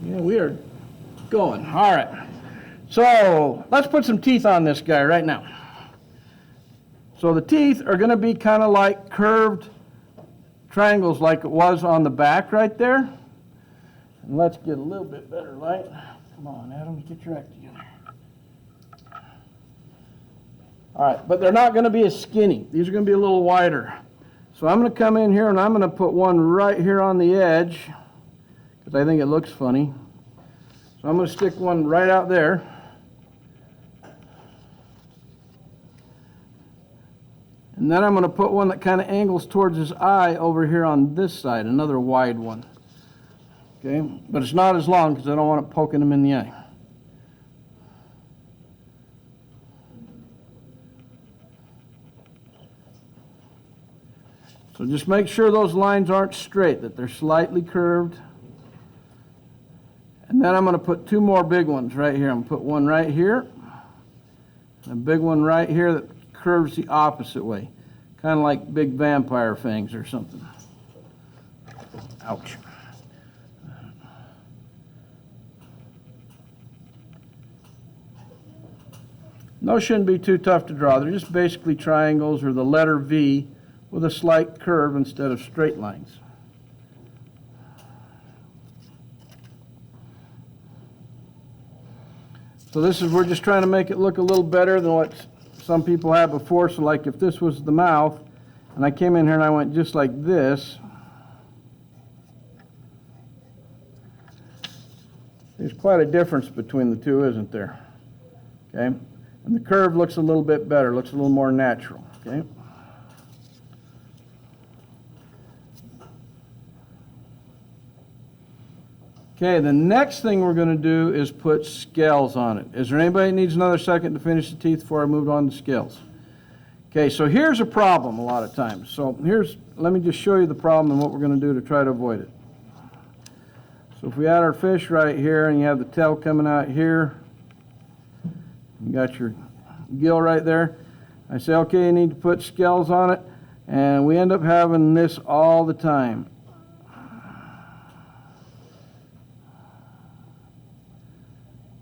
Yeah, we are going. All right. So let's put some teeth on this guy right now. So the teeth are going to be kind of like curved triangles like it was on the back right there. And let's get a little bit better light. Come on, Adam, get your act together. All right, but they're not going to be as skinny. These are going to be a little wider. So I'm going to come in here and I'm going to put one right here on the edge because I think it looks funny. So I'm going to stick one right out there. And then I'm going to put one that kind of angles towards his eye over here on this side, another wide one. Okay, but it's not as long because I don't want it poking him in the eye. So just make sure those lines aren't straight, that they're slightly curved. And then I'm going to put two more big ones right here. I'm going to put one right here, and a big one right here that curves the opposite way, kind of like big vampire fangs or something. Ouch. Those shouldn't be too tough to draw. They're just basically triangles or the letter V with a slight curve instead of straight lines. So this is, we're just trying to make it look a little better than what some people had before. So like if this was the mouth and I came in here and I went just like this, there's quite a difference between the two, isn't there? Okay, and the curve looks a little bit better, looks a little more natural. Okay. Okay, the next thing we're going to do is put scales on it. Is there anybody that needs another second to finish the teeth before I move on to scales? Okay, so here's a problem a lot of times. So let me just show you the problem and what we're going to do to try to avoid it. So if we had our fish right here and you have the tail coming out here, you got your gill right there. I say, okay, you need to put scales on it, and we end up having this all the time.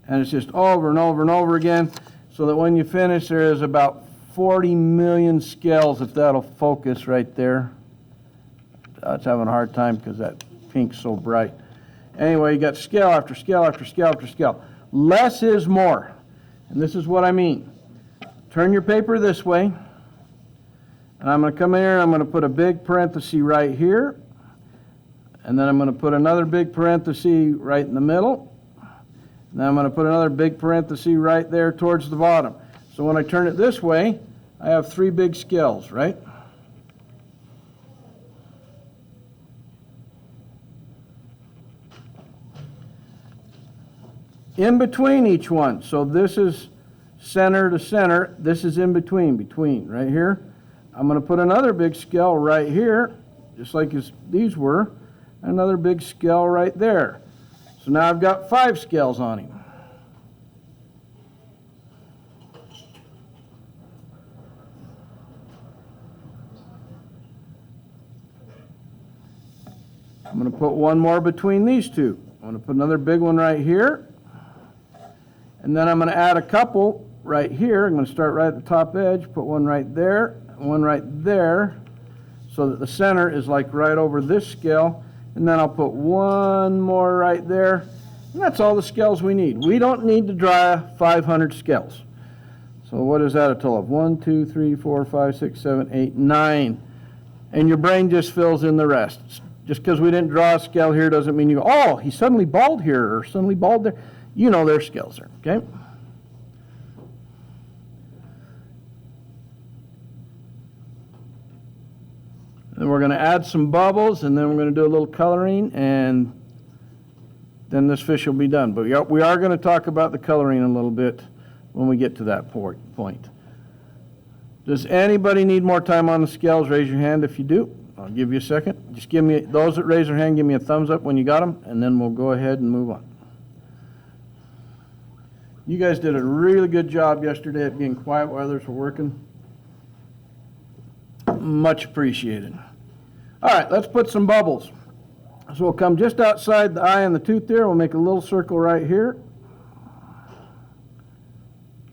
And it's just over and over and over again, so that when you finish, there is about 40 million scales, if that'll focus right there. It's having a hard time because that pink's so bright. Anyway, you got scale after scale after scale after scale. Less is more, and this is what I mean. Turn your paper this way, and I'm going to come in here and I'm going to put a big parenthesis right here, and then I'm going to put another big parenthesis right in the middle. Now I'm going to put another big parenthesis right there towards the bottom. So when I turn it this way, I have three big scales, right? In between each one. So this is center to center. This is in between, right here. I'm going to put another big scale right here, just like these were. Another big scale right there. So now I've got 5 scales on him. I'm going to put one more between these two. I'm going to put another big one right here. And then I'm going to add a couple right here. I'm going to start right at the top edge, put one right there, one right there, so that the center is like right over this scale. And then I'll put one more right there. And that's all the scales we need. We don't need to draw 500 scales. So what is that a total of? 1, 2, 3, 4, 5, 6, 7, 8, 9. And your brain just fills in the rest. Just because we didn't draw a scale here doesn't mean you go, oh, he's suddenly bald here or suddenly bald there. You know their scales there, okay? And we're going to add some bubbles, and then we're going to do a little coloring, and then this fish will be done. But we are going to talk about the coloring a little bit when we get to that point. Does anybody need more time on the scales? Raise your hand if you do. I'll give you a second. Just give me, those that raise their hand, give me a thumbs up when you got them, and then we'll go ahead and move on. You guys did a really good job yesterday at being quiet while others were working. Much appreciated. All right, let's put some bubbles. So we'll come just outside the eye and the tooth there. We'll make a little circle right here.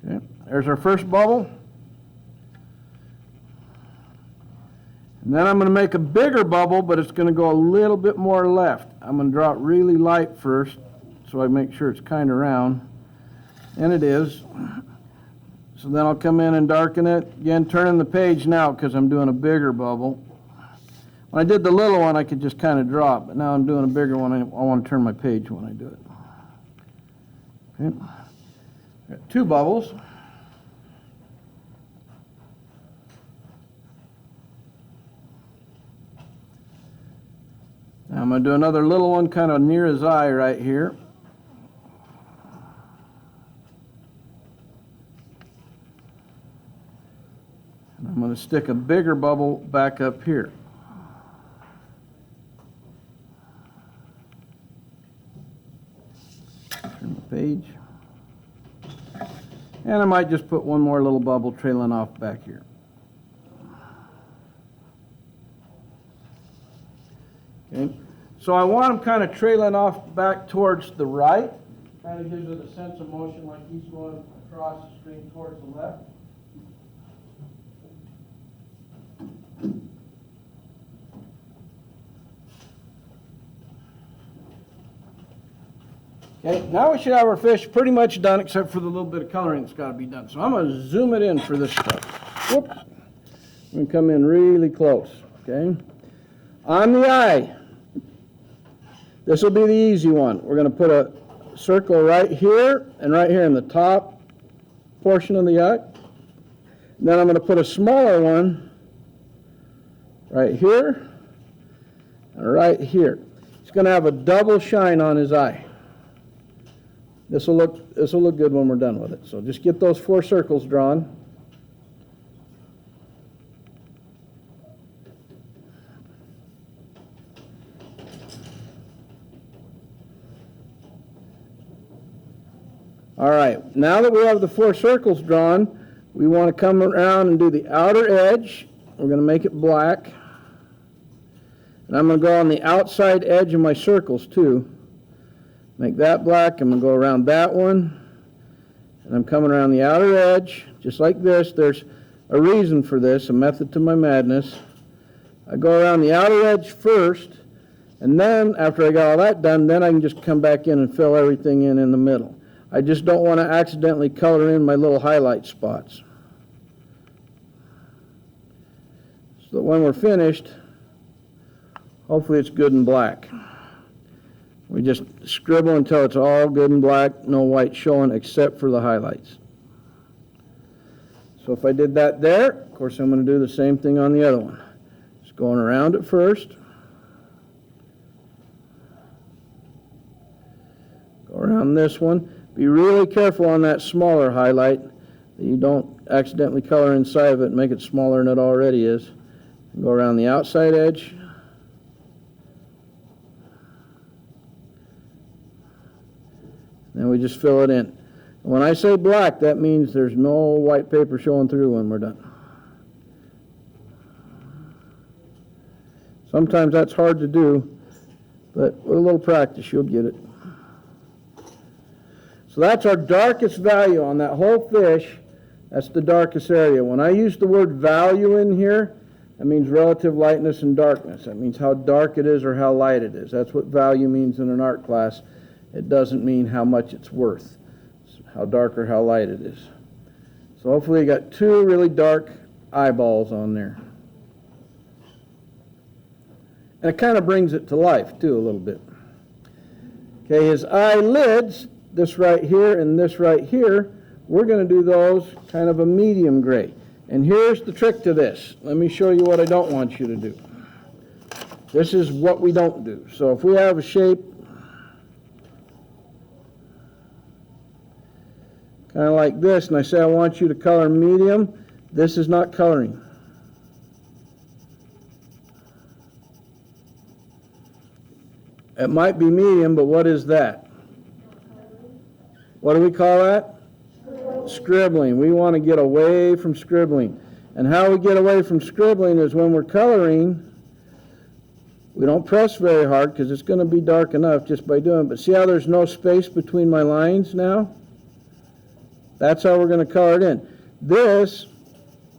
Okay, there's our first bubble. And then I'm going to make a bigger bubble, but it's going to go a little bit more left. I'm going to draw it really light first, so I make sure it's kind of round. And it is. So then I'll come in and darken it. Again, turning the page now because I'm doing a bigger bubble. When I did the little one, I could just kind of draw it, but now I'm doing a bigger one. I want to turn my page when I do it. Okay. Got two bubbles. Now I'm going to do another little one kind of near his eye right here. And I'm going to stick a bigger bubble back up here. Turn the page. And I might just put one more little bubble trailing off back here. Okay. So I want him kind of trailing off back towards the right. Kind of gives it a sense of motion like he's going across the screen towards the left. Okay, now we should have our fish pretty much done except for the little bit of coloring that's got to be done. So I'm going to zoom it in for this stuff. Whoop. I'm going to come in really close. Okay. On the eye. This will be the easy one. We're going to put a circle right here and right here in the top portion of the eye. And then I'm going to put a smaller one right here and right here. It's going to have a double shine on his eye. This will look good when we're done with it. So just get those 4 circles drawn. All right, now that we have the 4 circles drawn, we want to come around and do the outer edge. We're going to make it black. And I'm going to go on the outside edge of my circles too. Make that black. I'm going to go around that one. And I'm coming around the outer edge, just like this. There's a reason for this, a method to my madness. I go around the outer edge first, and then after I got all that done, then I can just come back in and fill everything in the middle. I just don't want to accidentally color in my little highlight spots. So that when we're finished, hopefully it's good and black. We just scribble until it's all good and black, no white showing except for the highlights. So if I did that there, of course I'm going to do the same thing on the other one. Just going around it first. Go around this one. Be really careful on that smaller highlight that you don't accidentally color inside of it and make it smaller than it already is. Go around the outside edge. Then we just fill it in. And when I say black, that means there's no white paper showing through when we're done. Sometimes that's hard to do, but with a little practice you'll get it. So that's our darkest value on that whole fish. That's the darkest area. When I use the word value in here, that means relative lightness and darkness. That means how dark it is or how light it is. That's what value means in an art class. It doesn't mean how much it's worth, it's how dark or how light it is. So hopefully you got 2 really dark eyeballs on there. And it kind of brings it to life too a little bit. Okay, his eyelids, this right here and this right here, we're going to do those kind of a medium gray. And here's the trick to this. Let me show you what I don't want you to do. This is what we don't do. So if we have a shape kind of like this, and I say I want you to color medium, this is not coloring. It might be medium, but what is that? What do we call that? Scribbling. We want to get away from scribbling. And how we get away from scribbling is when we're coloring, We don't press very hard because it's going to be dark enough just by doing it. But see how there's no space between my lines now? That's how we're going to color it in. This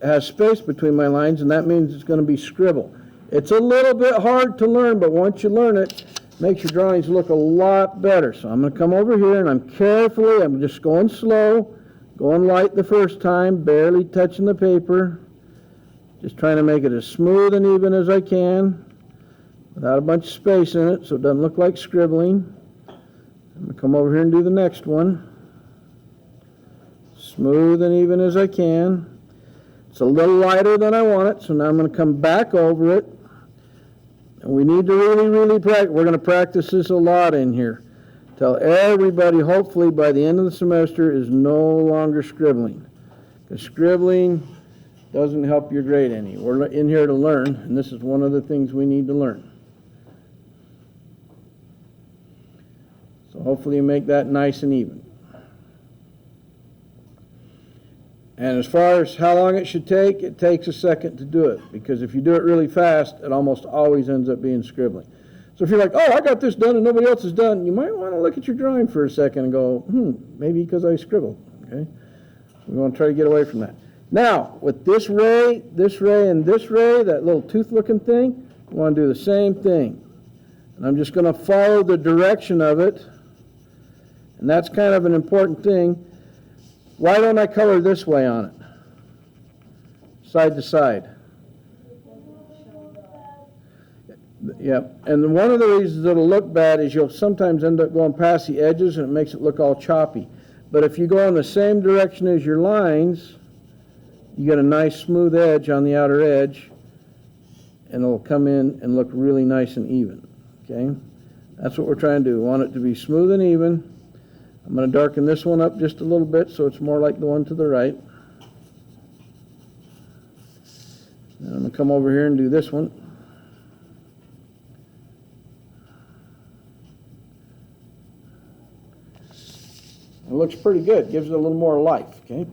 has space between my lines, and that means it's going to be scribble. It's a little bit hard to learn, but once you learn it, it makes your drawings look a lot better. So I'm going to come over here, and I'm just going slow, going light the first time, barely touching the paper, just trying to make it as smooth and even as I can, without a bunch of space in it so it doesn't look like scribbling. I'm going to come over here and do the next one. Smooth and even as I can. It's a little lighter than I want it, so now I'm going to come back over it. And we need to really practice. We're going to practice this a lot in here. Till everybody, hopefully by the end of the semester, is no longer scribbling. Because scribbling doesn't help your grade any. We're in here to learn, and this is one of the things we need to learn. So hopefully you make that nice and even. And as far as how long it should take, it takes a second to do it. Because if you do it really fast, it almost always ends up being scribbling. So if you're like, oh, I got this done and nobody else is done, you might want to look at your drawing for a second and go, maybe because I scribbled. Okay? We want to try to get away from that. Now, with this ray, and this ray, that little tooth-looking thing, we want to do the same thing. And I'm just going to follow the direction of it. And that's kind of an important thing. Why don't I color this way on it? Side to side. Yep. And one of the reasons it'll look bad is you'll sometimes end up going past the edges and it makes it look all choppy. But if you go in the same direction as your lines, you get a nice smooth edge on the outer edge, and it'll come in and look really nice and even. Okay? That's what we're trying to do. We want it to be smooth and even. I'm going to darken this one up just a little bit so it's more like the one to the right. And I'm going to come over here and do this one. It looks pretty good. Gives it a little more life. Okay?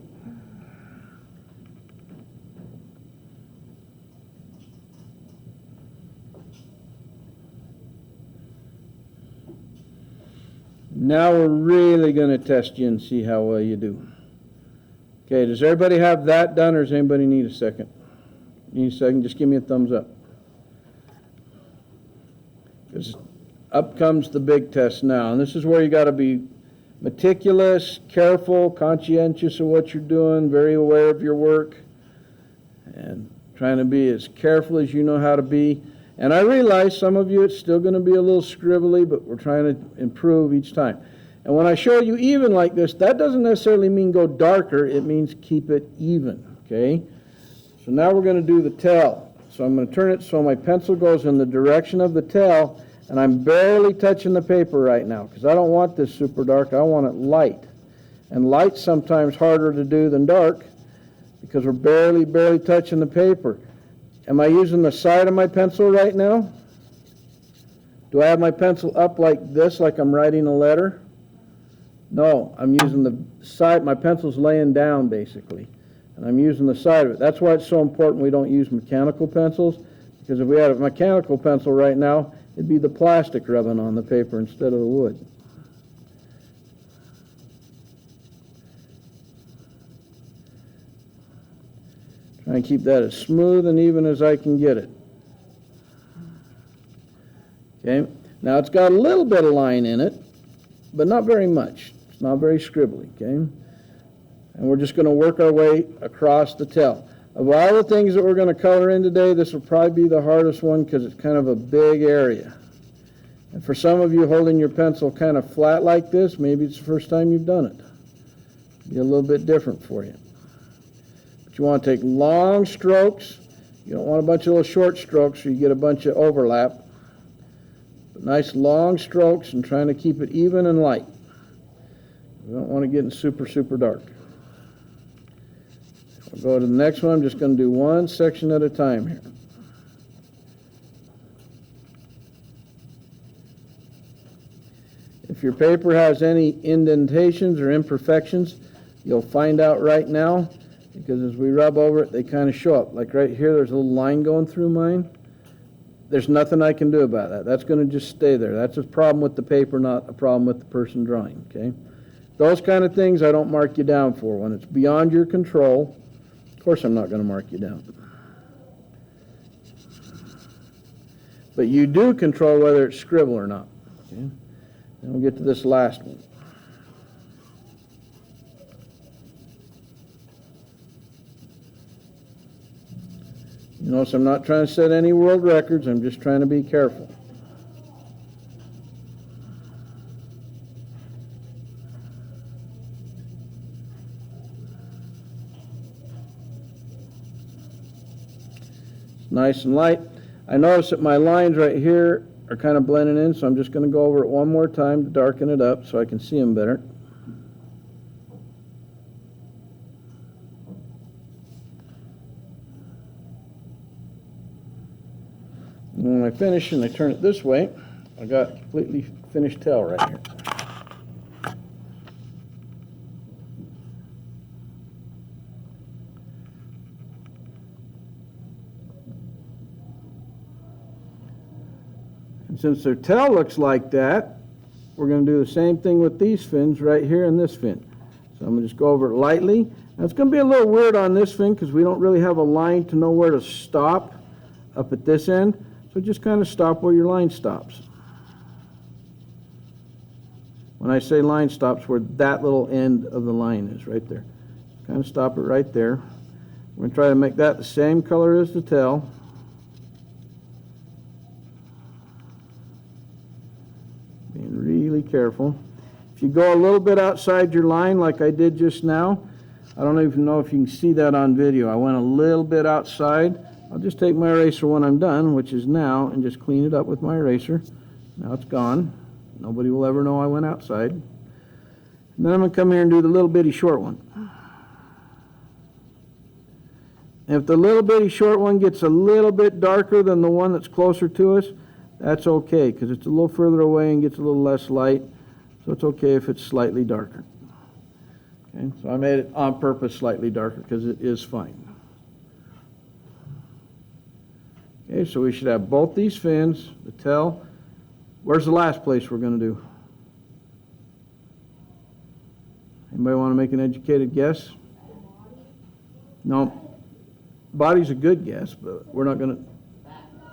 Now we're really going to test you and see how well you do. Okay, does everybody have that done, or does anybody need a second? Need a second? Just give me a thumbs up. Because up comes the big test now, and this is where you got to be meticulous, careful, conscientious of what you're doing, very aware of your work, and trying to be as careful as you know how to be. And I realize some of you it's still going to be a little scribbly, but we're trying to improve each time. And when I show you even like this, that doesn't necessarily mean go darker. It means keep it even, okay? So now we're going to do the tail. So I'm going to turn it so my pencil goes in the direction of the tail, and I'm barely touching the paper right now because I don't want this super dark. I want it light. And light's sometimes harder to do than dark because we're barely touching the paper. Am I using the side of my pencil right now? Do I have my pencil up like this, like I'm writing a letter? No, I'm using the side. My pencil's laying down, basically. And I'm using the side of it. That's why it's so important we don't use mechanical pencils, because if we had a mechanical pencil right now, it'd be the plastic rubbing on the paper instead of the wood. Try and keep that as smooth and even as I can get it. Okay, now it's got a little bit of line in it, but not very much. It's not very scribbly, okay? And we're just going to work our way across the tail. Of all the things that we're going to color in today, this will probably be the hardest one because it's kind of a big area. And for some of you holding your pencil kind of flat like this, maybe it's the first time you've done it. It'll be a little bit different for you. But you want to take long strokes. You don't want a bunch of little short strokes so you get a bunch of overlap. But nice long strokes and trying to keep it even and light. We don't want to get in super dark. We'll go to the next one. I'm just going to do one section at a time here. If your paper has any indentations or imperfections, you'll find out right now, because as we rub over it, they kind of show up. Like right here, there's a little line going through mine. there's nothing I can do about that. That's going to just stay there. That's a problem with the paper, not a problem with the person drawing, okay? Those kind of things I don't mark you down for. When it's beyond your control, of course I'm not going to mark you down. But you do control whether it's scribble or not, okay? Then we'll get to this last one. You notice I'm not trying to set any world records, I'm just trying to be careful. It's nice and light. I notice that my lines right here are kind of blending in, so I'm just going to go over it one more time to darken it up so I can see them better. And when I finish and I turn it this way, I got a completely finished tail right here. And since their tail looks like that, we're going to do the same thing with these fins right here and this fin. So I'm going to just go over it lightly. Now it's going to be a little weird on this fin because we don't really have a line to know where to stop up at this end. So just kind of stop where your line stops. When I say line stops, where that little end of the line is, right there. Kind of stop it right there. We're going to try to make that the same color as the tail. Being really careful. If you go a little bit outside your line like I did just now, I don't even know if you can see that on video. I went a little bit outside. I'll just take my eraser when I'm done, which is now, and just clean it up with my eraser. Now it's gone. Nobody will ever know I went outside. And then I'm going to come here and do the little bitty short one. If the little bitty short one gets a little bit darker than the one that's closer to us, that's okay, because it's a little further away and gets a little less light. So it's okay if it's slightly darker. Okay, so I made it on purpose slightly darker because it is fine. Okay, so we should have both these fins, the tail. Where's the last place we're going to do? Anybody want to make an educated guess? No. Body's a good guess, but we're not going to.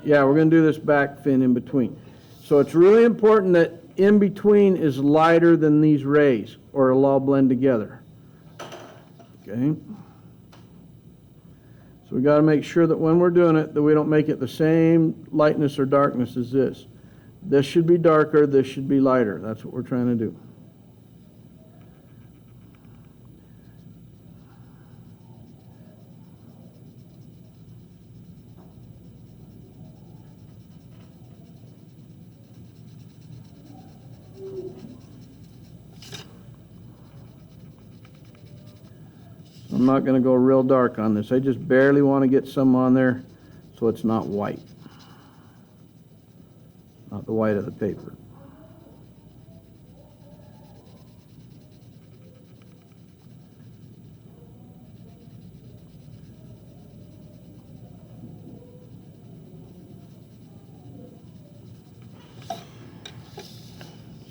Yeah, we're going to do this back fin in between. So it's really important that in between is lighter than these rays, or it'll all blend together. Okay. So we got to make sure that when we're doing it, that we don't make it the same lightness or darkness as this. This should be darker, this should be lighter. That's what we're trying to do. I'm not going to go real dark on this. I just barely want to get some on there so it's not white. Not the white of the paper.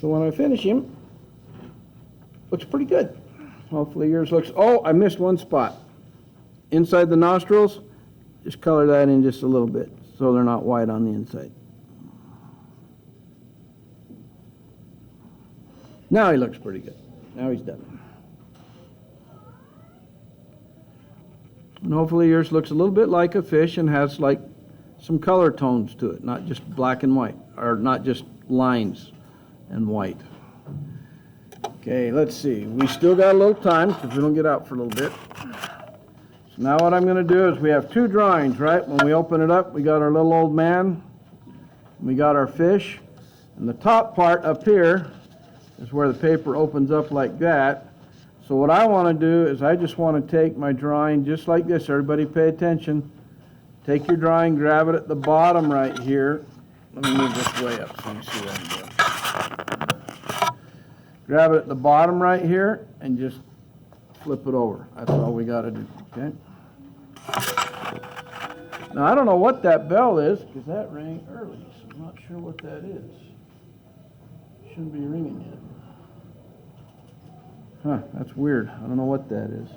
So when I finish him, looks pretty good. Hopefully yours looks, oh, I missed one spot. Inside the nostrils, just color that in just a little bit so they're not white on the inside. Now he looks pretty good. Now he's done. And hopefully yours looks a little bit like a fish and has like some color tones to it, not just black and white, or not just lines and white. Okay, let's see. We still got a little time because we don't get out for a little bit. So now what I'm going to do is we have two drawings, right? When we open it up, we got our little old man, we got our fish, and the top part up here is where the paper opens up like that. So what I want to do is I just want to take my drawing just like this. Everybody pay attention. Take your drawing, grab it at the bottom right here. Let me move this way up so you see what I'm doing. Grab it at the bottom right here and just flip it over. That's all we got to do, okay? Now, I don't know what that bell is, because that rang early, so I'm not sure what that is. Shouldn't be ringing yet. Huh, that's weird. I don't know what that is.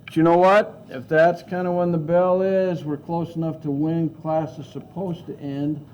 But you know what? If that's kind of when the bell is, we're close enough to when class is supposed to end.